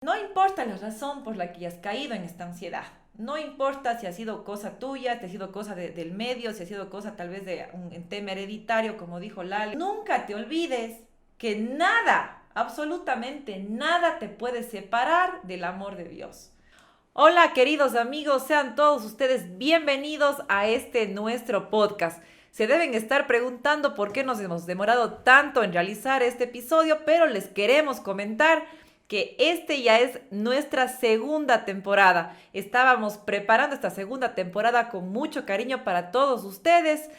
No importa la razón por la que has caído en esta ansiedad. No importa si ha sido cosa tuya, si ha sido cosa del medio, si ha sido cosa tal vez de un tema hereditario, como dijo Lali. Nunca te olvides que nada, absolutamente nada te puede separar del amor de Dios. Hola queridos amigos, sean todos ustedes bienvenidos a este nuestro podcast. Se deben estar preguntando por qué nos hemos demorado tanto en realizar este episodio, pero les queremos comentar que este ya es nuestra segunda temporada. Estábamos preparando esta segunda temporada con mucho cariño para todos ustedes.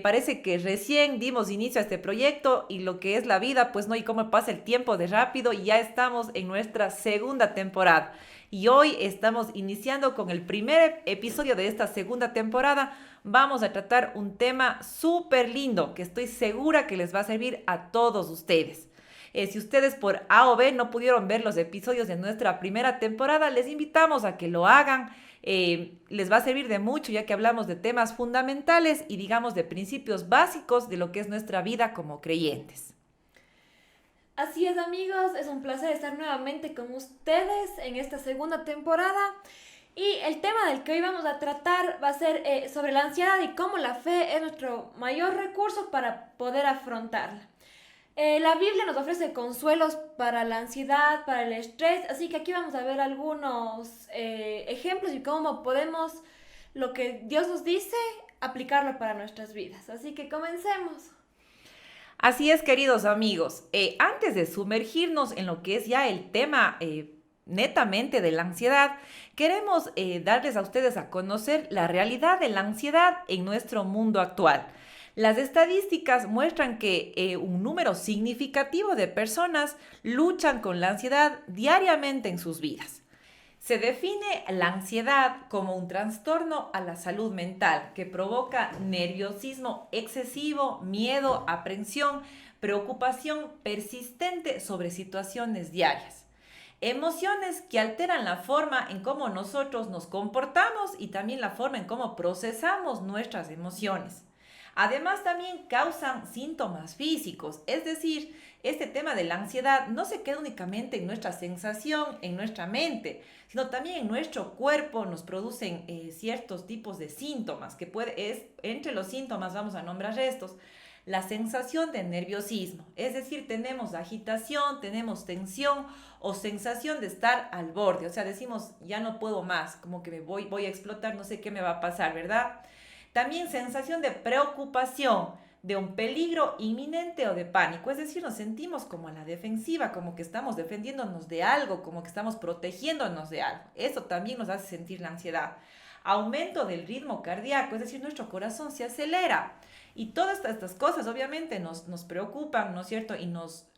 Parece que recién dimos inicio a este proyecto y lo que es la vida, pues no, y cómo pasa el tiempo de rápido, y ya estamos en nuestra segunda temporada. Y hoy estamos iniciando con el primer episodio de esta segunda temporada. Vamos a tratar un tema súper lindo que estoy segura que les va a servir a todos ustedes. Si ustedes por A o B no pudieron ver los episodios de nuestra primera temporada, les invitamos a que lo hagan. Les va a servir de mucho, ya que hablamos de temas fundamentales y digamos de principios básicos de lo que es nuestra vida como creyentes. Así es, amigos, es un placer estar nuevamente con ustedes en esta segunda temporada. Y el tema del que hoy vamos a tratar va a ser sobre la ansiedad y cómo la fe es nuestro mayor recurso para poder afrontarla. La Biblia nos ofrece consuelos para la ansiedad, para el estrés, así que aquí vamos a ver algunos ejemplos y cómo podemos, lo que Dios nos dice, aplicarlo para nuestras vidas. Así que comencemos. Así es, queridos amigos. Antes de sumergirnos en lo que es ya el tema netamente de la ansiedad, queremos darles a ustedes a conocer la realidad de la ansiedad en nuestro mundo actual. Las estadísticas muestran que un número significativo de personas luchan con la ansiedad diariamente en sus vidas. Se define la ansiedad como un trastorno a la salud mental que provoca nerviosismo excesivo, miedo, aprensión, preocupación persistente sobre situaciones diarias. Emociones que alteran la forma en cómo nosotros nos comportamos y también la forma en cómo procesamos nuestras emociones. Además, también causan síntomas físicos, es decir, este tema de la ansiedad no se queda únicamente en nuestra sensación, en nuestra mente, sino también en nuestro cuerpo nos producen ciertos tipos de síntomas, entre los síntomas vamos a nombrar estos. La sensación de nerviosismo, es decir, tenemos agitación, tenemos tensión o sensación de estar al borde, o sea, decimos, ya no puedo más, como que voy a explotar, no sé qué me va a pasar, ¿verdad? También sensación de preocupación, de un peligro inminente o de pánico, es decir, nos sentimos como a la defensiva, como que estamos defendiéndonos de algo, como que estamos protegiéndonos de algo. Eso también nos hace sentir la ansiedad. Aumento del ritmo cardíaco, es decir, nuestro corazón se acelera. Y todas estas cosas obviamente nos preocupan, ¿no es cierto? Y nos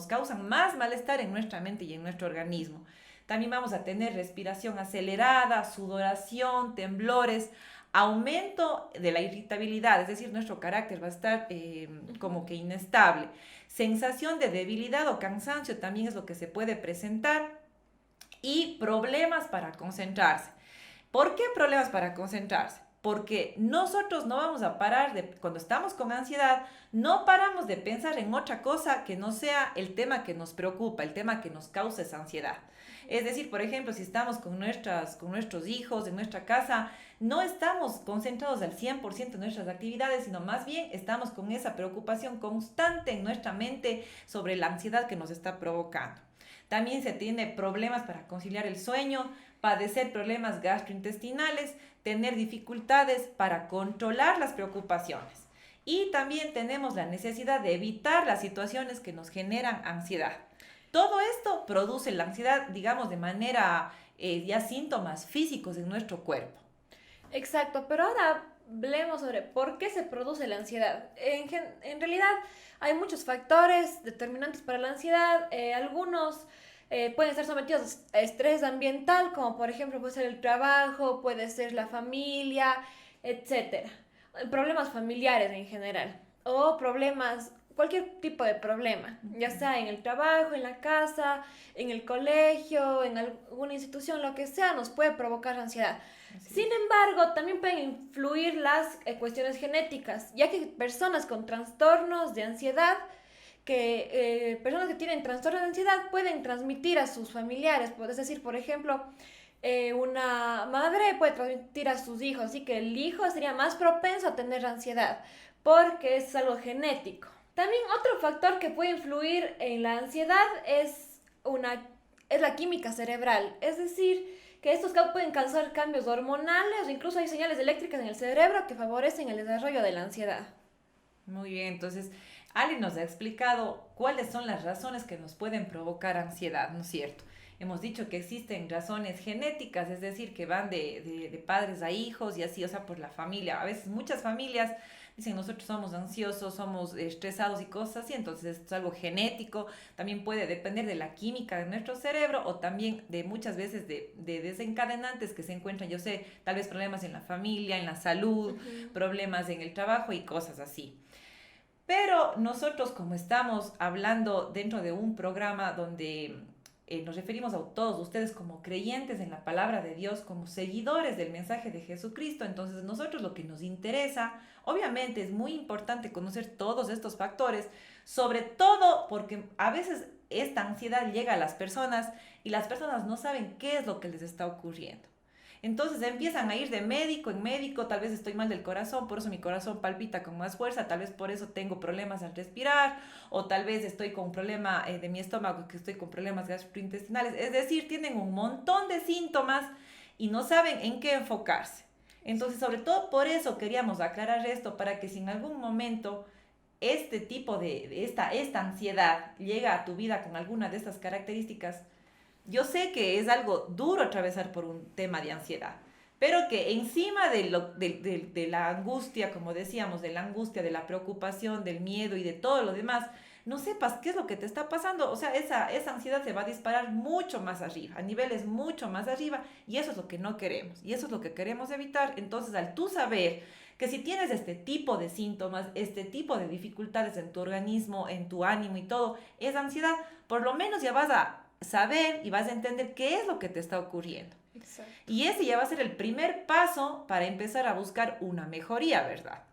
causan más malestar en nuestra mente y en nuestro organismo. También vamos a tener respiración acelerada, sudoración, temblores, aumento de la irritabilidad, es decir, nuestro carácter va a estar como que inestable. Sensación de debilidad o cansancio también es lo que se puede presentar. Y problemas para concentrarse. ¿Por qué problemas para concentrarse? Porque nosotros no vamos a parar cuando estamos con ansiedad, no paramos de pensar en otra cosa que no sea el tema que nos preocupa, el tema que nos causa esa ansiedad. Es decir, por ejemplo, si estamos con nuestros hijos en nuestra casa, no estamos concentrados al 100% en nuestras actividades, sino más bien estamos con esa preocupación constante en nuestra mente sobre la ansiedad que nos está provocando. También se tiene problemas para conciliar el sueño, padecer problemas gastrointestinales, tener dificultades para controlar las preocupaciones. Y también tenemos la necesidad de evitar las situaciones que nos generan ansiedad. Todo esto produce la ansiedad, digamos, de manera ya síntomas físicos en nuestro cuerpo. Exacto, pero ahora hablemos sobre por qué se produce la ansiedad. En realidad hay muchos factores determinantes para la ansiedad. Algunos pueden estar sometidos a estrés ambiental, como por ejemplo puede ser el trabajo, puede ser la familia, etcétera. Problemas familiares en general o problemas, cualquier tipo de problema, ya sea en el trabajo, en la casa, en el colegio, en alguna institución, lo que sea, nos puede provocar ansiedad. Sin embargo, también pueden influir las cuestiones genéticas, ya que hay personas con trastornos de ansiedad que personas que tienen trastorno de ansiedad pueden transmitir a sus familiares. Es decir, por ejemplo, una madre puede transmitir a sus hijos, así que el hijo sería más propenso a tener ansiedad porque es algo genético. También otro factor que puede influir en la ansiedad es la química cerebral, es decir, que estos pueden causar cambios hormonales o incluso hay señales eléctricas en el cerebro que favorecen el desarrollo de la ansiedad. Muy bien, entonces Ali nos ha explicado cuáles son las razones que nos pueden provocar ansiedad, ¿no es cierto? Hemos dicho que existen razones genéticas, es decir, que van de padres a hijos y así, o sea, por la familia. A veces muchas familias dicen nosotros somos ansiosos, somos estresados y cosas así, entonces esto es algo genético. También puede depender de la química de nuestro cerebro o también de muchas veces de desencadenantes que se encuentran, yo sé, tal vez problemas en la familia, en la salud, problemas en el trabajo y cosas así. Pero nosotros, como estamos hablando dentro de un programa donde nos referimos a todos ustedes como creyentes en la palabra de Dios, como seguidores del mensaje de Jesucristo, entonces nosotros lo que nos interesa, obviamente es muy importante conocer todos estos factores, sobre todo porque a veces esta ansiedad llega a las personas y las personas no saben qué es lo que les está ocurriendo. Entonces empiezan a ir de médico en médico, tal vez estoy mal del corazón, por eso mi corazón palpita con más fuerza, tal vez por eso tengo problemas al respirar, o tal vez estoy con un problema de mi estómago, que estoy con problemas gastrointestinales. Es decir, tienen un montón de síntomas y no saben en qué enfocarse. Entonces, sobre todo por eso queríamos aclarar esto, para que si en algún momento este tipo esta ansiedad llega a tu vida con alguna de estas características, yo sé que es algo duro atravesar por un tema de ansiedad, pero que encima de la angustia, como decíamos, de la angustia, de la preocupación, del miedo y de todo lo demás, no sepas qué es lo que te está pasando. O sea, esa ansiedad se va a disparar mucho más arriba, a niveles mucho más arriba, y eso es lo que no queremos, y eso es lo que queremos evitar. Entonces, al tú saber que si tienes este tipo de síntomas, este tipo de dificultades en tu organismo, en tu ánimo y todo, es ansiedad, por lo menos ya vas a saber y vas a entender qué es lo que te está ocurriendo. Exacto. Y ese ya va a ser el primer paso para empezar a buscar una mejoría, ¿verdad?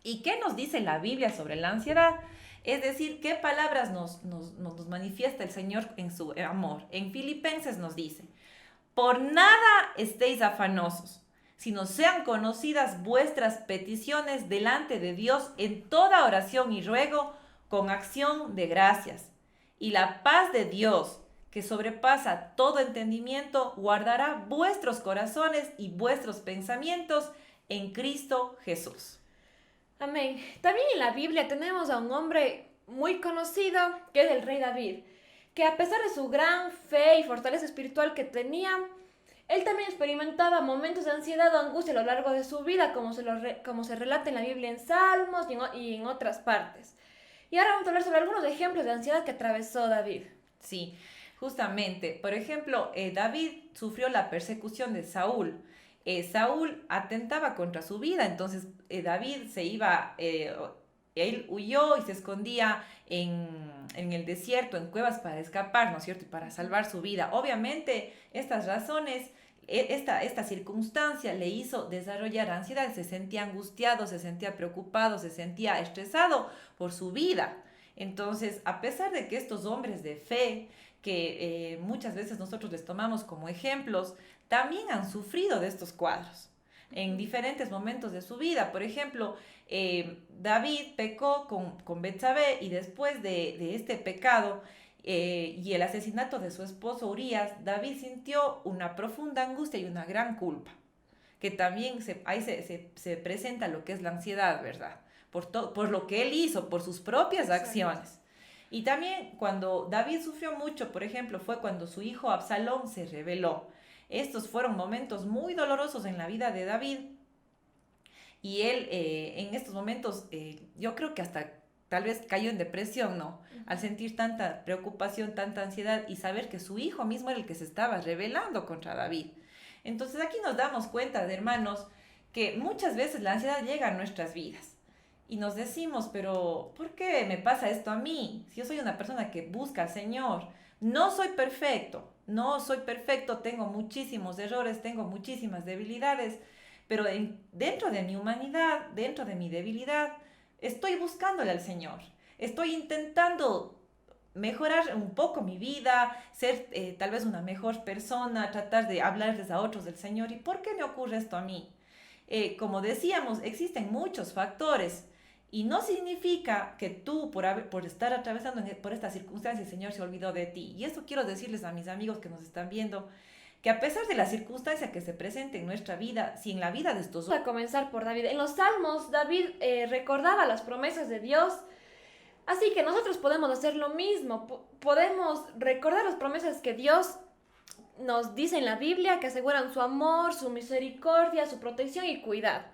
¿Y qué nos dice la Biblia sobre la ansiedad? Es decir, ¿qué palabras nos manifiesta el Señor en su amor? En Filipenses nos dice, por nada estéis afanosos, sino sean conocidas vuestras peticiones delante de Dios en toda oración y ruego con acción de gracias. Y la paz de Dios, que sobrepasa todo entendimiento, guardará vuestros corazones y vuestros pensamientos en Cristo Jesús. Amén. También en la Biblia tenemos a un hombre muy conocido, que es el rey David, que a pesar de su gran fe y fortaleza espiritual que tenía, él también experimentaba momentos de ansiedad o angustia a lo largo de su vida, como se relata en la Biblia en Salmos y en otras partes. Y ahora vamos a hablar sobre algunos ejemplos de ansiedad que atravesó David. Sí, justamente, por ejemplo, David sufrió la persecución de Saúl. Saúl atentaba contra su vida, entonces David él huyó y se escondía en el desierto, en cuevas para escapar, ¿no es cierto? Y para salvar su vida. Obviamente, estas razones, esta circunstancia le hizo desarrollar ansiedad, se sentía angustiado, se sentía preocupado, se sentía estresado por su vida. Entonces, a pesar de que estos hombres de fe, que muchas veces nosotros les tomamos como ejemplos, también han sufrido de estos cuadros en diferentes momentos de su vida. Por ejemplo, David pecó con Betsabé y después de este pecado y el asesinato de su esposo Urías, David sintió una profunda angustia y una gran culpa, que también ahí se presenta lo que es la ansiedad, ¿verdad? Por lo que él hizo, por sus propias acciones. Y también cuando David sufrió mucho, por ejemplo, fue cuando su hijo Absalón se rebeló. Estos fueron momentos muy dolorosos en la vida de David. Y él en estos momentos, yo creo que hasta tal vez cayó en depresión, ¿no? Al sentir tanta preocupación, tanta ansiedad y saber que su hijo mismo era el que se estaba rebelando contra David. Entonces aquí nos damos cuenta, de hermanos, que muchas veces la ansiedad llega a nuestras vidas. Y nos decimos, pero ¿por qué me pasa esto a mí? Si yo soy una persona que busca al Señor, no soy perfecto, tengo muchísimos errores, tengo muchísimas debilidades, pero dentro de mi humanidad, dentro de mi debilidad, estoy buscándole al Señor. estoy intentando mejorar un poco mi vida, ser tal vez una mejor persona, tratar de hablarles a otros del Señor. ¿Y por qué me ocurre esto a mí? Como decíamos, existen muchos factores y no significa que tú, por estar atravesando por estas circunstancias, el Señor se olvidó de ti. Y esto quiero decirles a mis amigos que nos están viendo, que a pesar de la circunstancia que se presente en nuestra vida, si en la vida de estos... Vamos a comenzar por David. En los Salmos, David recordaba las promesas de Dios. Así que nosotros podemos hacer lo mismo, podemos recordar las promesas que Dios nos dice en la Biblia, que aseguran su amor, su misericordia, su protección y cuidado.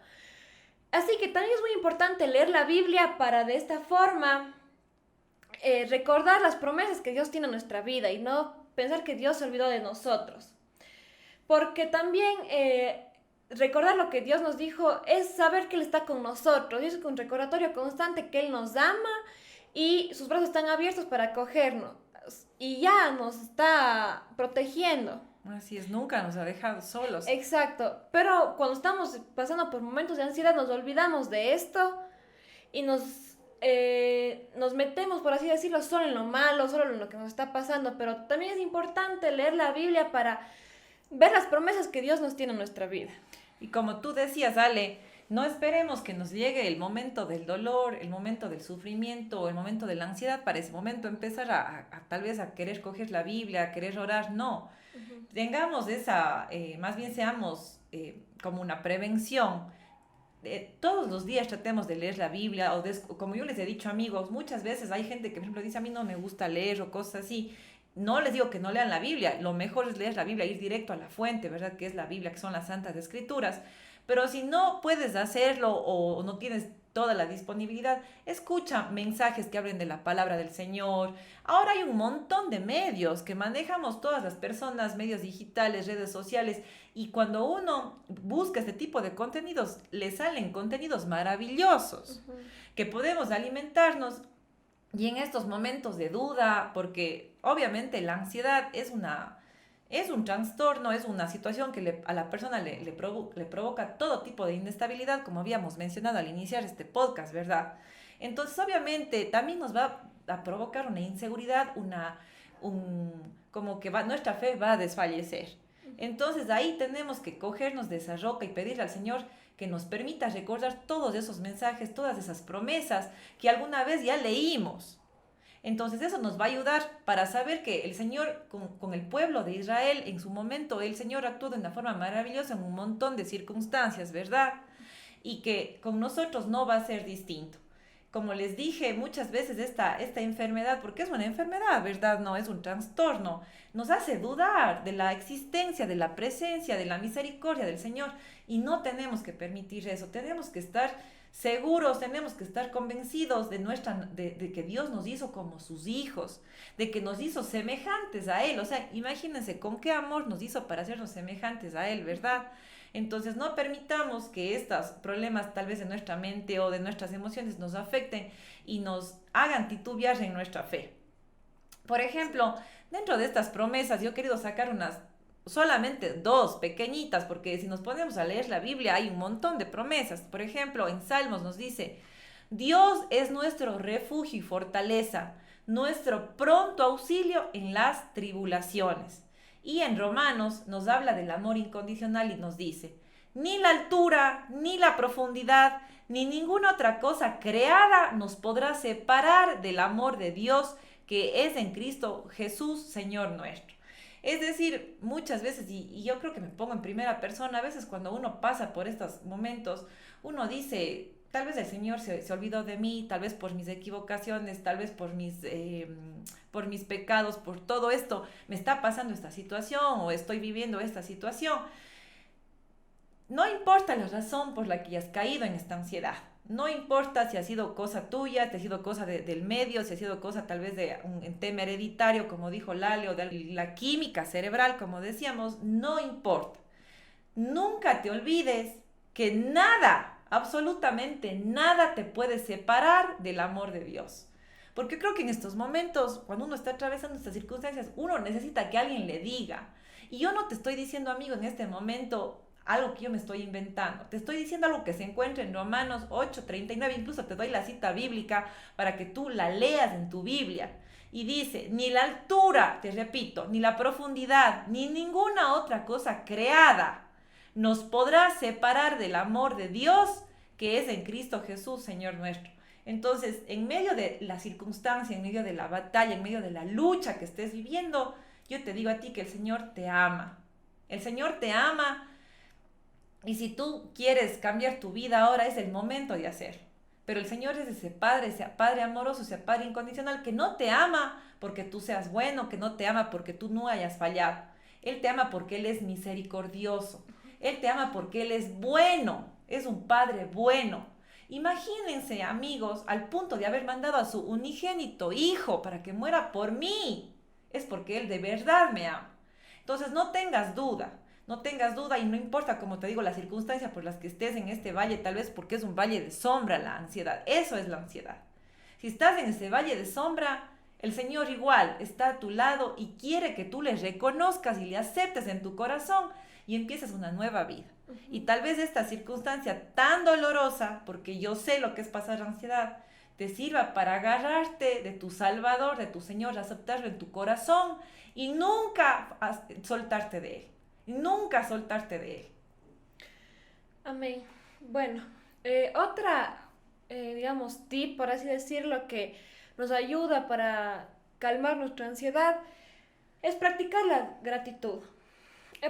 Así que también es muy importante leer la Biblia para de esta forma recordar las promesas que Dios tiene en nuestra vida y no pensar que Dios se olvidó de nosotros. Porque también recordar lo que Dios nos dijo es saber que Él está con nosotros, y es un recordatorio constante que Él nos ama y sus brazos están abiertos para acogernos y ya nos está protegiendo. Así es, nunca nos ha dejado solos. Exacto, pero cuando estamos pasando por momentos de ansiedad nos olvidamos de esto y nos metemos, por así decirlo, solo en lo malo, solo en lo que nos está pasando, pero también es importante leer la Biblia para ver las promesas que Dios nos tiene en nuestra vida. Y como tú decías, Ale, no esperemos que nos llegue el momento del dolor, el momento del sufrimiento o el momento de la ansiedad para ese momento empezar a tal vez a querer coger la Biblia, a querer orar. No, tengamos más bien seamos como una prevención. Todos los días tratemos de leer la Biblia como yo les he dicho, amigos, muchas veces hay gente que por ejemplo dice a mí no me gusta leer o cosas así. No les digo que no lean la Biblia, lo mejor es leer la Biblia, ir directo a la fuente, ¿verdad? Que es la Biblia, que son las Santas Escrituras. Pero si no puedes hacerlo o no tienes toda la disponibilidad, escucha mensajes que hablen de la palabra del Señor. Ahora hay un montón de medios que manejamos todas las personas, medios digitales, redes sociales, y cuando uno busca este tipo de contenidos, le salen contenidos maravillosos que podemos alimentarnos. Y en estos momentos de duda, porque obviamente la ansiedad es un trastorno, es una situación que a la persona le provoca todo tipo de inestabilidad, como habíamos mencionado al iniciar este podcast, ¿verdad? Entonces, obviamente, también nos va a provocar una inseguridad, como que nuestra fe va a desfallecer. Entonces, ahí tenemos que cogernos de esa roca y pedirle al Señor que nos permita recordar todos esos mensajes, todas esas promesas que alguna vez ya leímos. Entonces eso nos va a ayudar para saber que el Señor, con el pueblo de Israel, en su momento, el Señor actuó de una forma maravillosa en un montón de circunstancias, ¿verdad? Y que con nosotros no va a ser distinto. Como les dije muchas veces, esta enfermedad, porque es una enfermedad, ¿verdad? No es un trastorno, nos hace dudar de la existencia, de la presencia, de la misericordia del Señor. Y no tenemos que permitir eso, tenemos que estar seguros, tenemos que estar convencidos de que Dios nos hizo como sus hijos, de que nos hizo semejantes a Él. O sea, imagínense con qué amor nos hizo para hacernos semejantes a Él, ¿verdad? Entonces no permitamos que estos problemas tal vez de nuestra mente o de nuestras emociones nos afecten y nos hagan titubear en nuestra fe. Por ejemplo, dentro de estas promesas yo he querido sacar solamente dos pequeñitas, porque si nos ponemos a leer la Biblia hay un montón de promesas. Por ejemplo, en Salmos nos dice: Dios es nuestro refugio y fortaleza, nuestro pronto auxilio en las tribulaciones. Y en Romanos nos habla del amor incondicional y nos dice: ni la altura, ni la profundidad, ni ninguna otra cosa creada nos podrá separar del amor de Dios que es en Cristo Jesús, Señor nuestro. Es decir, muchas veces, y yo creo que me pongo en primera persona, a veces cuando uno pasa por estos momentos, uno dice: tal vez el Señor se olvidó de mí, tal vez por mis equivocaciones, tal vez por mis pecados, por todo esto, me está pasando esta situación o estoy viviendo esta situación. No importa la razón por la que has caído en esta ansiedad. No importa si ha sido cosa tuya, si ha sido cosa del medio, si ha sido cosa tal vez de un tema hereditario, como dijo Lale, o de la química cerebral, como decíamos, no importa. Nunca te olvides que nada, absolutamente nada te puede separar del amor de Dios. Porque creo que en estos momentos, cuando uno está atravesando estas circunstancias, uno necesita que alguien le diga. Y yo no te estoy diciendo, amigo, en este momento, algo que yo me estoy inventando. Te estoy diciendo algo que se encuentra en Romanos 8:39, incluso te doy la cita bíblica para que tú la leas en tu Biblia. Y dice, ni la altura, te repito, ni la profundidad, ni ninguna otra cosa creada nos podrá separar del amor de Dios que es en Cristo Jesús, Señor nuestro. Entonces, en medio de la circunstancia, en medio de la batalla, en medio de la lucha que estés viviendo, yo te digo a ti que el Señor te ama. El Señor te ama y si tú quieres cambiar tu vida ahora es el momento de hacerlo. Pero el Señor es ese Padre amoroso, ese Padre incondicional que no te ama porque tú seas bueno, que no te ama porque tú no hayas fallado. Él te ama porque Él es misericordioso. Él te ama porque Él es bueno, es un Padre bueno. Imagínense, amigos, al punto de haber mandado a su unigénito hijo para que muera por mí. Es porque Él de verdad me ama. Entonces no tengas duda. No tengas duda y no importa, como te digo, las circunstancias por las que estés en este valle, tal vez porque es un valle de sombra la ansiedad. Eso es la ansiedad. Si estás en ese valle de sombra, el Señor igual está a tu lado y quiere que tú le reconozcas y le aceptes en tu corazón y empieces una nueva vida. Y tal vez esta circunstancia tan dolorosa, porque yo sé lo que es pasar ansiedad, te sirva para agarrarte de tu Salvador, de tu Señor, aceptarlo en tu corazón y nunca soltarte de Él. Nunca soltarte de Él. Amén. Bueno, digamos, tip, por así decirlo, que nos ayuda para calmar nuestra ansiedad, es practicar la gratitud.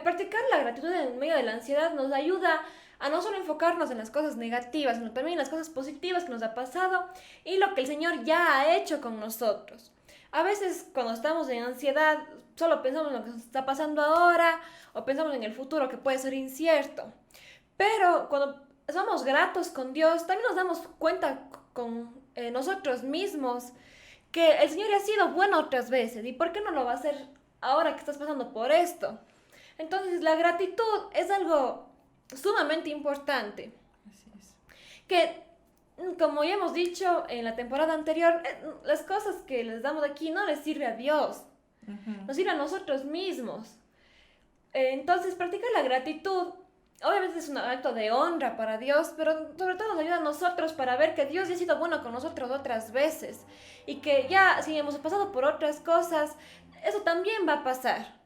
Practicar la gratitud en medio de la ansiedad nos ayuda a no solo enfocarnos en las cosas negativas, sino también en las cosas positivas que nos ha pasado y lo que el Señor ya ha hecho con nosotros. A veces cuando estamos en ansiedad solo pensamos en lo que nos está pasando ahora o pensamos en el futuro que puede ser incierto. Pero cuando somos gratos con Dios, también nos damos cuenta con nosotros mismos que el Señor ya ha sido bueno otras veces. ¿Y por qué no lo va a hacer ahora que estás pasando por esto? Entonces la gratitud es algo sumamente importante. Así es. Que, como ya hemos dicho en la temporada anterior, las cosas que les damos aquí no les sirve a Dios, nos sirve a nosotros mismos. Entonces, practicar la gratitud, obviamente es un acto de honra para Dios, pero sobre todo nos ayuda a nosotros para ver que Dios ya ha sido bueno con nosotros otras veces y que ya si hemos pasado por otras cosas, eso también va a pasar.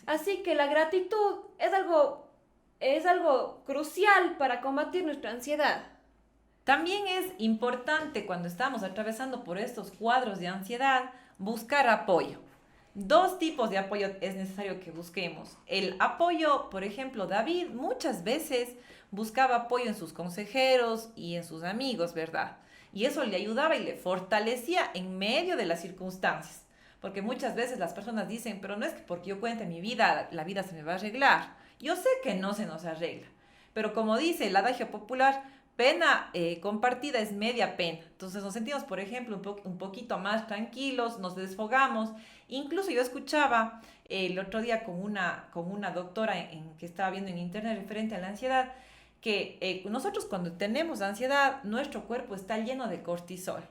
Así que la gratitud es algo crucial para combatir nuestra ansiedad. También es importante cuando estamos atravesando por estos cuadros de ansiedad buscar apoyo. Dos tipos de apoyo es necesario que busquemos. El apoyo, por ejemplo, David muchas veces buscaba apoyo en sus consejeros y en sus amigos, ¿verdad? Y eso le ayudaba y le fortalecía en medio de las circunstancias. Porque muchas veces las personas dicen, pero no es que porque yo cuente mi vida, la vida se me va a arreglar. Yo sé que no se nos arregla. Pero como dice el adagio popular, pena compartida es media pena. Entonces nos sentimos, por ejemplo, un poquito más tranquilos, nos desfogamos. Incluso yo escuchaba el otro día con una doctora que estaba viendo en internet referente a la ansiedad, que nosotros cuando tenemos ansiedad, nuestro cuerpo está lleno de cortisol.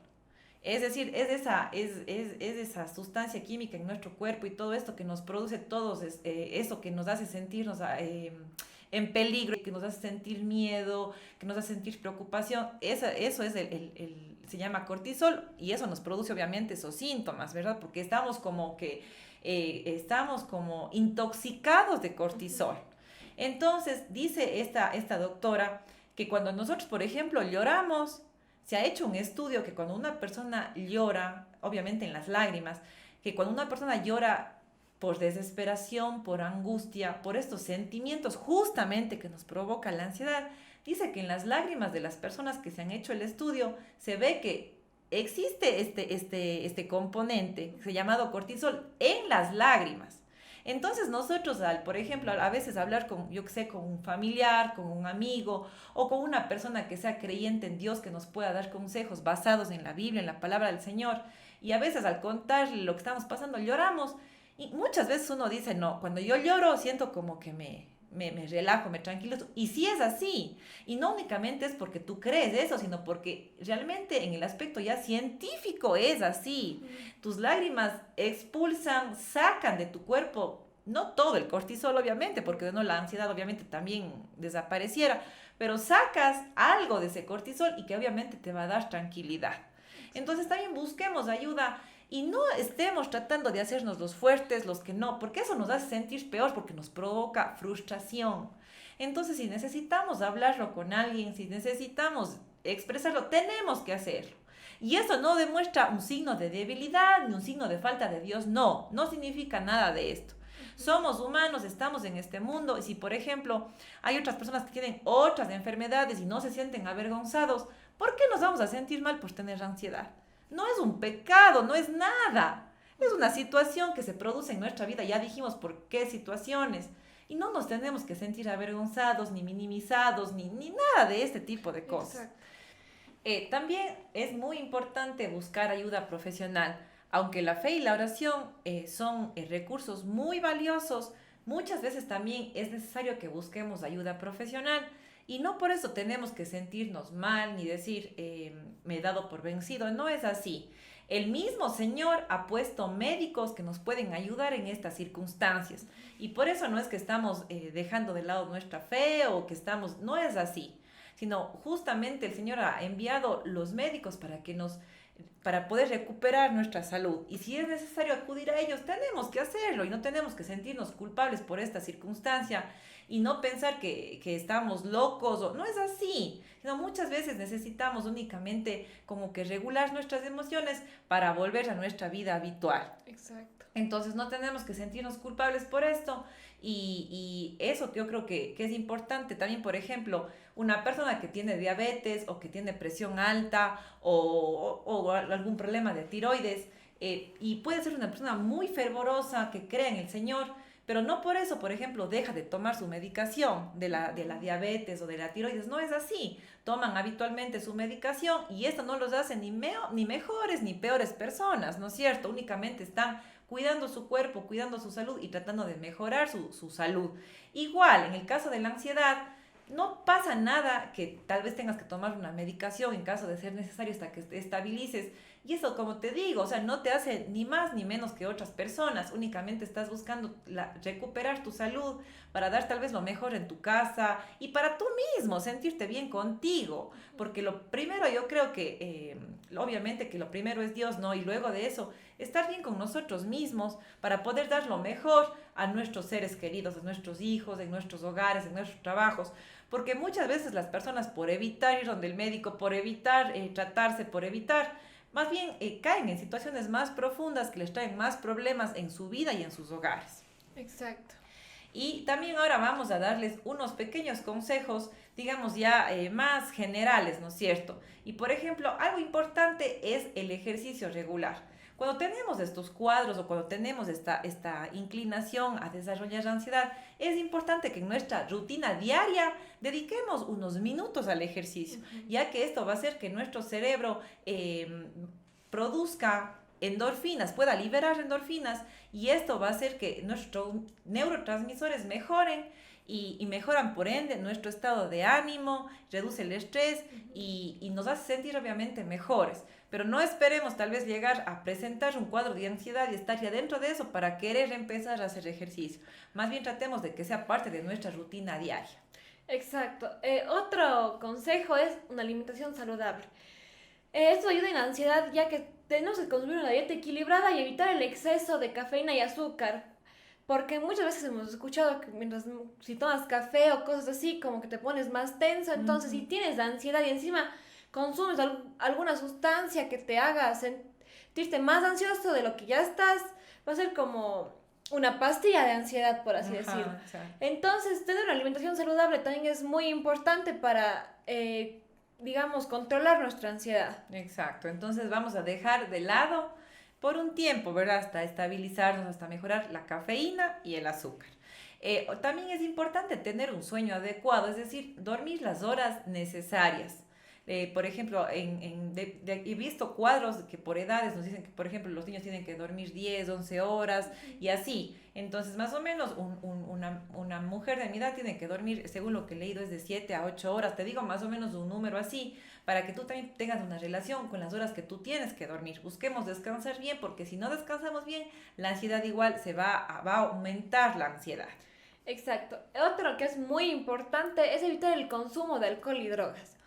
Es decir, es esa sustancia química en nuestro cuerpo y todo esto que nos produce todos, eso que nos hace sentirnos en peligro, que nos hace sentir miedo, que nos hace sentir preocupación. Eso es se llama cortisol y eso nos produce obviamente esos síntomas, ¿verdad? Porque estamos como intoxicados de cortisol. Entonces, dice esta doctora que cuando nosotros, por ejemplo, lloramos, se ha hecho un estudio que cuando una persona llora, obviamente en las lágrimas, que cuando una persona llora por desesperación, por angustia, por estos sentimientos justamente que nos provoca la ansiedad, dice que en las lágrimas de las personas que se han hecho el estudio se ve que existe este componente que se llama cortisol en las lágrimas. Entonces nosotros, por ejemplo, a veces hablar con un familiar, con un amigo o con una persona que sea creyente en Dios que nos pueda dar consejos basados en la Biblia, en la palabra del Señor, y a veces al contarle lo que estamos pasando lloramos, y muchas veces uno dice, no, cuando yo lloro siento como que me relajo, me tranquilizo, y sí es así, y no únicamente es porque tú crees eso, sino porque realmente en el aspecto ya científico es así. Tus lágrimas expulsan, sacan de tu cuerpo no todo el cortisol obviamente, porque no la ansiedad obviamente también desapareciera, pero sacas algo de ese cortisol y que obviamente te va a dar tranquilidad. Entonces también busquemos ayuda y no estemos tratando de hacernos los fuertes, los que no, porque eso nos hace sentir peor, porque nos provoca frustración. Entonces, si necesitamos hablarlo con alguien, si necesitamos expresarlo, tenemos que hacerlo. Y eso no demuestra un signo de debilidad ni un signo de falta de Dios, no, no significa nada de esto. Somos humanos, estamos en este mundo y si, por ejemplo, hay otras personas que tienen otras enfermedades y no se sienten avergonzados, ¿por qué nos vamos a sentir mal por tener ansiedad? No es un pecado, no es nada. Es una situación que se produce en nuestra vida, ya dijimos por qué situaciones. Y no nos tenemos que sentir avergonzados, ni minimizados, ni nada de este tipo de cosas. Exacto. También es muy importante buscar ayuda profesional. Aunque la fe y la oración son recursos muy valiosos, muchas veces también es necesario que busquemos ayuda profesional. Y no por eso tenemos que sentirnos mal ni decir, me he dado por vencido. No es así. El mismo Señor ha puesto médicos que nos pueden ayudar en estas circunstancias. Y por eso no es que estamos dejando de lado nuestra fe o que estamos, no es así, sino justamente el Señor ha enviado los médicos para poder recuperar nuestra salud. Y si es necesario acudir a ellos, tenemos que hacerlo y no tenemos que sentirnos culpables por esta circunstancia y no pensar que estamos locos o no es así, sino muchas veces necesitamos únicamente como que regular nuestras emociones para volver a nuestra vida habitual. Exacto. Entonces no tenemos que sentirnos culpables por esto y eso yo creo que es importante. También, por ejemplo, una persona que tiene diabetes o que tiene presión alta o algún problema de tiroides y puede ser una persona muy fervorosa que cree en el Señor, pero no por eso, por ejemplo, deja de tomar su medicación de la diabetes o de la tiroides. No es así. Toman habitualmente su medicación y esto no los hace ni mejores ni peores personas, ¿no es cierto? Únicamente están cuidando su cuerpo, cuidando su salud y tratando de mejorar su salud. Igual, en el caso de la ansiedad, no pasa nada que tal vez tengas que tomar una medicación en caso de ser necesario hasta que te estabilices. Y eso, como te digo, o sea, no te hace ni más ni menos que otras personas. Únicamente estás buscando recuperar tu salud para dar tal vez lo mejor en tu casa y para tú mismo sentirte bien contigo. Porque lo primero yo creo que, obviamente que lo primero es Dios, ¿no? Y luego de eso, estar bien con nosotros mismos para poder dar lo mejor a nuestros seres queridos, a nuestros hijos, en nuestros hogares, en nuestros trabajos. Porque muchas veces las personas por evitar ir donde el médico, por evitar tratarse, por evitar, más bien caen en situaciones más profundas que les traen más problemas en su vida y en sus hogares. Exacto. Y también ahora vamos a darles unos pequeños consejos, digamos ya más generales, ¿no es cierto? Y por ejemplo, algo importante es el ejercicio regular. Cuando tenemos estos cuadros o cuando tenemos esta inclinación a desarrollar ansiedad, es importante que en nuestra rutina diaria dediquemos unos minutos al ejercicio, ya que esto va a hacer que nuestro cerebro produzca endorfinas, pueda liberar endorfinas y esto va a hacer que nuestros neurotransmisores mejoren y mejoran por ende nuestro estado de ánimo, reduce el estrés y nos hace sentir obviamente mejores. Pero no esperemos tal vez llegar a presentar un cuadro de ansiedad y estar ya dentro de eso para querer empezar a hacer ejercicio. Más bien tratemos de que sea parte de nuestra rutina diaria. Exacto. Otro consejo es una alimentación saludable. Esto ayuda en la ansiedad ya que tenemos que consumir una dieta equilibrada y evitar el exceso de cafeína y azúcar. Porque muchas veces hemos escuchado que si tomas café o cosas así, como que te pones más tenso. Entonces, si tienes ansiedad y encima consumes alguna sustancia que te haga sentirte más ansioso de lo que ya estás, va a ser como una pastilla de ansiedad, por así decirlo. Entonces, tener una alimentación saludable también es muy importante para, digamos, controlar nuestra ansiedad. Exacto. Entonces, vamos a dejar de lado por un tiempo, ¿verdad? Hasta estabilizarnos, hasta mejorar la cafeína y el azúcar. También es importante tener un sueño adecuado, es decir, dormir las horas necesarias. Por ejemplo, he visto cuadros que por edades nos dicen que, por ejemplo, los niños tienen que dormir 10, 11 horas y así. Entonces, más o menos, una mujer de mi edad tiene que dormir, según lo que he leído, es de 7 a 8 horas. Te digo más o menos un número así, para que tú también tengas una relación con las horas que tú tienes que dormir. Busquemos descansar bien, porque si no descansamos bien, la ansiedad igual va a aumentar la ansiedad. Exacto. Otro que es muy importante es evitar el consumo de alcohol y drogas.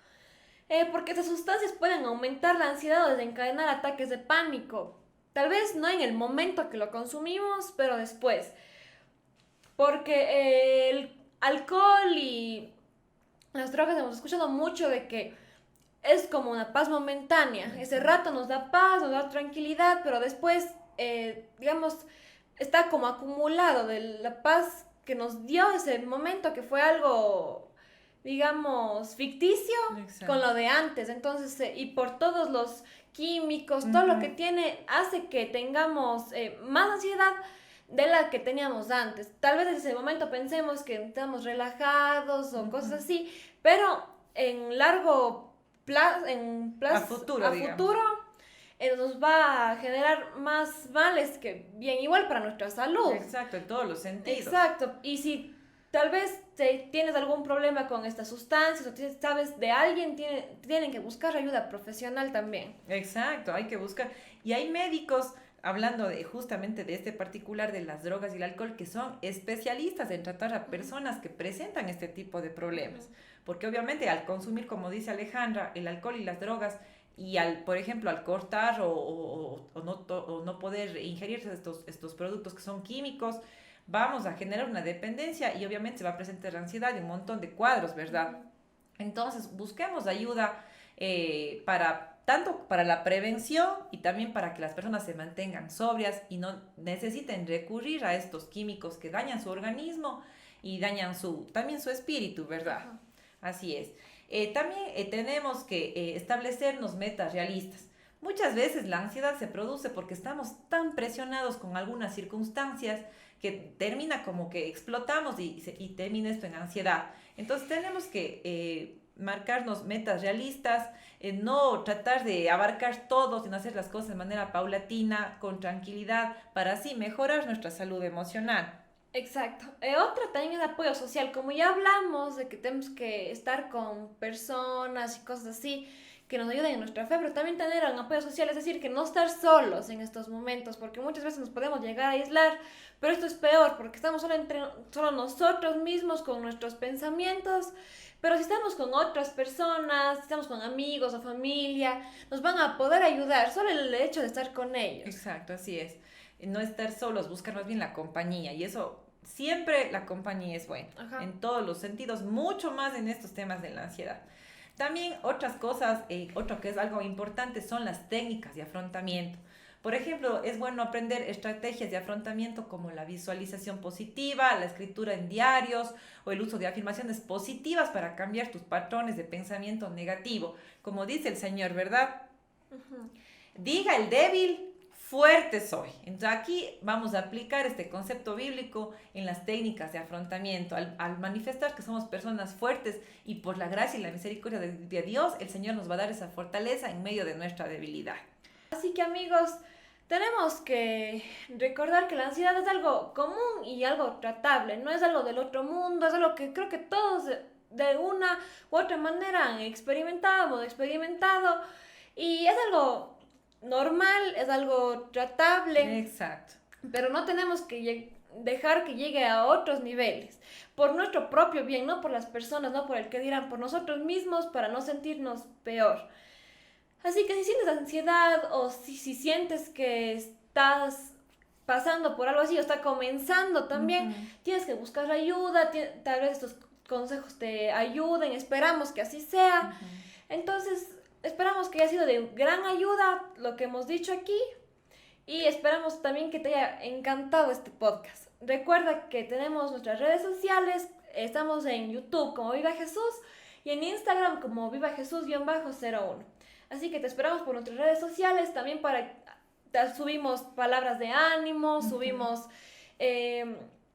Porque estas sustancias pueden aumentar la ansiedad o desencadenar ataques de pánico. Tal vez no en el momento que lo consumimos, pero después. Porque el alcohol y las drogas hemos escuchado mucho de que es como una paz momentánea. Ese rato nos da paz, nos da tranquilidad, pero después, digamos, está como acumulado de la paz que nos dio ese momento que fue algo, digamos, ficticio. Exacto. Con lo de antes. Entonces, y por todos los químicos, todo lo que tiene hace que tengamos más ansiedad de la que teníamos antes. Tal vez en ese momento pensemos que estamos relajados o cosas así, pero en largo plazo, a futuro, nos va a generar más males que bien, igual para nuestra salud. Exacto, en todos los sentidos. Exacto, y si tal vez tienes algún problema con estas sustancias o sabes de alguien, tienen que buscar ayuda profesional también. Exacto, hay que buscar. Y hay médicos, hablando justamente de este particular de las drogas y el alcohol, que son especialistas en tratar a personas que presentan este tipo de problemas. Porque obviamente al consumir, como dice Alejandra, el alcohol y las drogas, y por ejemplo, al cortar o no poder ingerirse estos productos que son químicos, vamos a generar una dependencia y obviamente se va a presentar ansiedad y un montón de cuadros, ¿verdad? Entonces, busquemos ayuda tanto para la prevención y también para que las personas se mantengan sobrias y no necesiten recurrir a estos químicos que dañan su organismo y dañan también su espíritu, ¿verdad? Uh-huh. Así es. También tenemos que establecernos metas realistas. Muchas veces la ansiedad se produce porque estamos tan presionados con algunas circunstancias que termina como que explotamos y termina esto en ansiedad. Entonces tenemos que marcarnos metas realistas, no tratar de abarcar todo, sino hacer las cosas de manera paulatina, con tranquilidad, para así mejorar nuestra salud emocional. Exacto. Otra también es apoyo social. Como ya hablamos de que tenemos que estar con personas y cosas así que nos ayuden en nuestra fe, pero también tener un apoyo social, es decir, que no estar solos en estos momentos, porque muchas veces nos podemos llegar a aislar, pero esto es peor, porque estamos solo nosotros mismos con nuestros pensamientos, pero si estamos con otras personas, si estamos con amigos o familia, nos van a poder ayudar, solo el hecho de estar con ellos. Exacto, así es. No estar solos, buscar más bien la compañía, y eso siempre la compañía es buena. Ajá. En todos los sentidos, mucho más en estos temas de la ansiedad. También otras cosas, otro que es algo importante son las técnicas de afrontamiento. Por ejemplo, es bueno aprender estrategias de afrontamiento como la visualización positiva, la escritura en diarios o el uso de afirmaciones positivas para cambiar tus patrones de pensamiento negativo. Como dice el Señor, ¿verdad? Uh-huh. Diga el débil, fuerte soy. Entonces aquí vamos a aplicar este concepto bíblico en las técnicas de afrontamiento. Al manifestar que somos personas fuertes y por la gracia y la misericordia de Dios, el Señor nos va a dar esa fortaleza en medio de nuestra debilidad. Así que amigos, tenemos que recordar que la ansiedad es algo común y algo tratable. No es algo del otro mundo, es algo que creo que todos de una u otra manera han experimentado, hemos experimentado, y es algo normal, es algo tratable. Exacto. Pero no tenemos que dejar que llegue a otros niveles. Por nuestro propio bien, no por las personas, no por el que dirán, por nosotros mismos, para no sentirnos peor. Así que si sientes ansiedad o si sientes que estás pasando por algo así o está comenzando también, tienes que buscar ayuda, tal vez estos consejos te ayuden, esperamos que así sea. Entonces, esperamos que haya sido de gran ayuda lo que hemos dicho aquí y esperamos también que te haya encantado este podcast. Recuerda que tenemos nuestras redes sociales, estamos en YouTube como Viva Jesús y en Instagram como Viva Jesús-01. Así que te esperamos por nuestras redes sociales, también subimos palabras de ánimo, subimos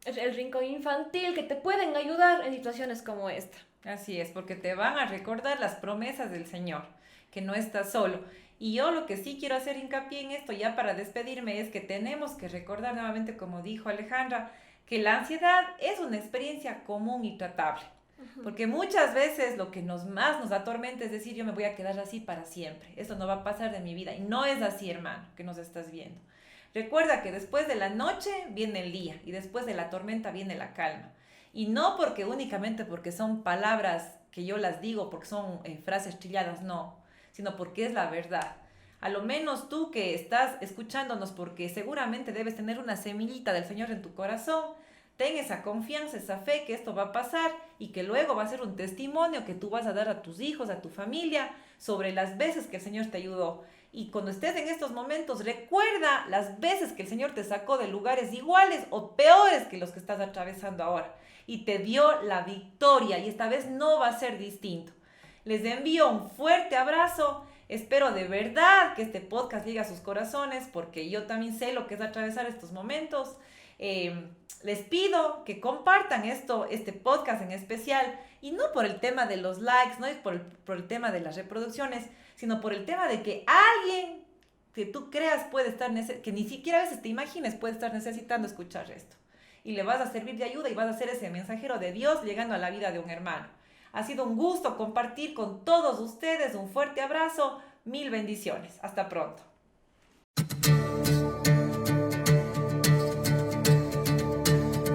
el rincón infantil, que te pueden ayudar en situaciones como esta. Así es, porque te van a recordar las promesas del Señor, que no estás solo. Y yo lo que sí quiero hacer hincapié en esto ya para despedirme es que tenemos que recordar nuevamente, como dijo Alejandra, que la ansiedad es una experiencia común y tratable. Porque muchas veces lo que más nos atormenta es decir, yo me voy a quedar así para siempre. Esto no va a pasar de mi vida. Y no es así, hermano, que nos estás viendo. Recuerda que después de la noche viene el día y después de la tormenta viene la calma. Y no porque únicamente porque son palabras que yo las digo, porque son frases trilladas, no, sino porque es la verdad. A lo menos tú que estás escuchándonos, porque seguramente debes tener una semillita del Señor en tu corazón, ten esa confianza, esa fe que esto va a pasar y que luego va a ser un testimonio que tú vas a dar a tus hijos, a tu familia, sobre las veces que el Señor te ayudó. Y cuando estés en estos momentos, recuerda las veces que el Señor te sacó de lugares iguales o peores que los que estás atravesando ahora. Y te dio la victoria y esta vez no va a ser distinto. Les envío un fuerte abrazo. Espero de verdad que este podcast llegue a sus corazones porque yo también sé lo que es atravesar estos momentos. Les pido que compartan este podcast en especial, y no por el tema de los likes, no es por el tema de las reproducciones, sino por el tema de que alguien que tú creas puede estar, que ni siquiera a veces te imagines puede estar necesitando escuchar esto. Y le vas a servir de ayuda y vas a ser ese mensajero de Dios llegando a la vida de un hermano. Ha sido un gusto compartir con todos ustedes. Un fuerte abrazo, mil bendiciones. Hasta pronto.